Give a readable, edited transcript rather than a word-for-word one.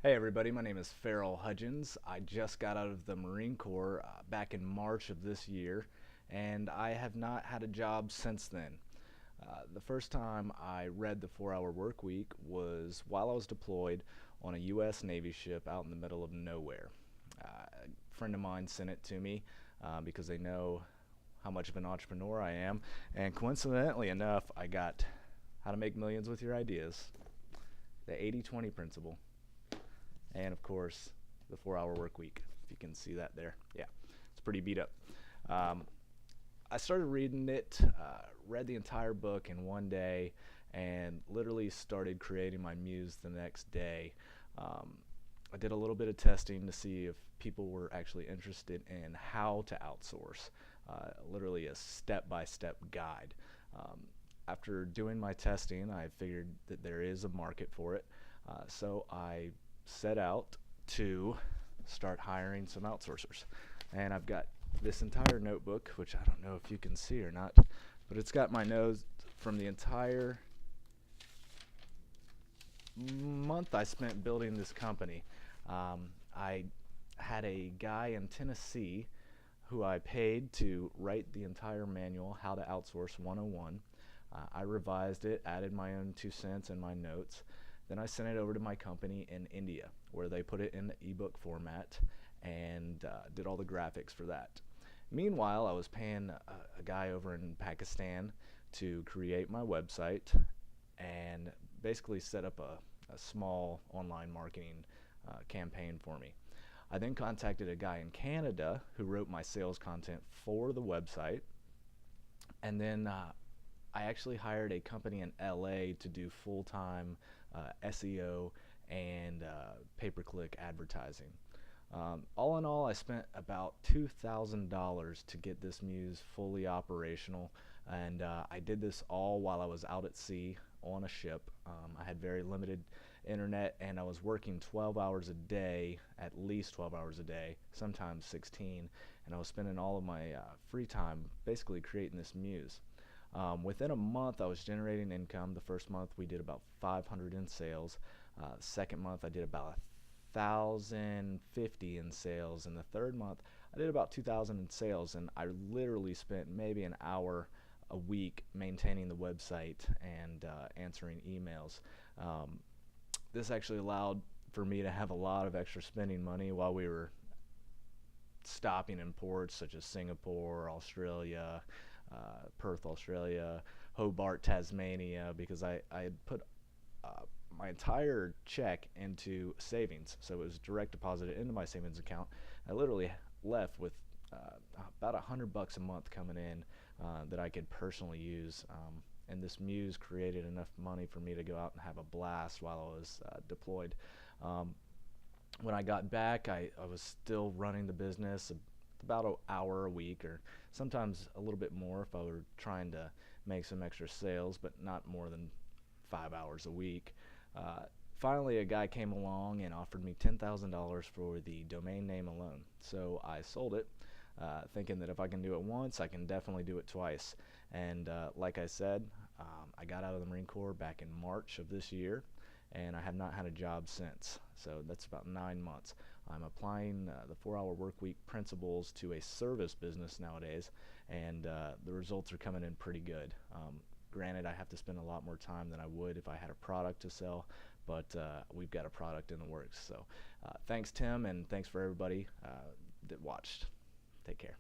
Hey everybody, my name is Farrell Hudgens. I just got out of the Marine Corps back in March of this year, and I have not had a job since then. The first time I read the 4 Hour Work Week was while I was deployed on a U.S. Navy ship out in the middle of nowhere. A friend of mine sent it to me because they know how much of an entrepreneur I am, and coincidentally enough, I got How to Make Millions with Your Ideas, the 80/20 principle, and of course the 4 Hour Work Week, if you can see that there. Yeah, it's pretty beat up. um, I started reading it, read the entire book in one day, and literally started creating my muse the next day. um, I did a little bit of testing to see if people were actually interested in how to outsource, literally a step-by-step guide. um, After doing my testing, I figured that there is a market for it, so I set out to start hiring some outsourcers. And I've got this entire notebook, which I don't know if you can see or not, but it's got my notes from the entire month I spent building this company. I had a guy in Tennessee who I paid to write the entire manual, How to Outsource 101. I revised it, added my own 2 cents and my notes. Then I sent it over to my company in India, where they put it in the ebook format and did all the graphics for that. Meanwhile, I was paying a guy over in Pakistan to create my website and basically set up a small online marketing campaign for me. I then contacted a guy in Canada who wrote my sales content for the website, and then I actually hired a company in LA to do full-time SEO and pay-per-click advertising. All in all, I spent about $2,000 to get this muse fully operational, and I did this all while I was out at sea on a ship. I had very limited internet, and I was working 12 hours a day, at least 12 hours a day, sometimes 16, and I was spending all of my free time basically creating this muse. Within a month, I was generating income. The first month, we did about 500 in sales. Second month, I did about 1,050 in sales. And the third month, I did about 2,000 in sales. And I literally spent maybe an hour a week maintaining the website and answering emails. Um, this actually allowed for me to have a lot of extra spending money while we were stopping in ports such as Singapore, Australia, Perth, Australia, Hobart, Tasmania, because I had put my entire check into savings. So it was direct deposited into my savings account. I literally left with about $100 a month coming in that I could personally use. And this muse created enough money for me to go out and have a blast while I was deployed. Um, when I got back, I was still running the business about an hour a week, or sometimes a little bit more if I were trying to make some extra sales, but not more than 5 hours a week. Uh, Finally, a guy came along and offered me $10,000 for the domain name alone. So I sold it, thinking that if I can do it once, I can definitely do it twice. And like I said, I got out of the Marine Corps back in March of this year, and I have not had a job since. So that's about 9 months. I'm applying the 4 Hour Work Week principles to a service business nowadays, and the results are coming in pretty good. Granted, I have to spend a lot more time than I would if I had a product to sell, but we've got a product in the works. So thanks, Tim, and thanks for everybody that watched. Take care.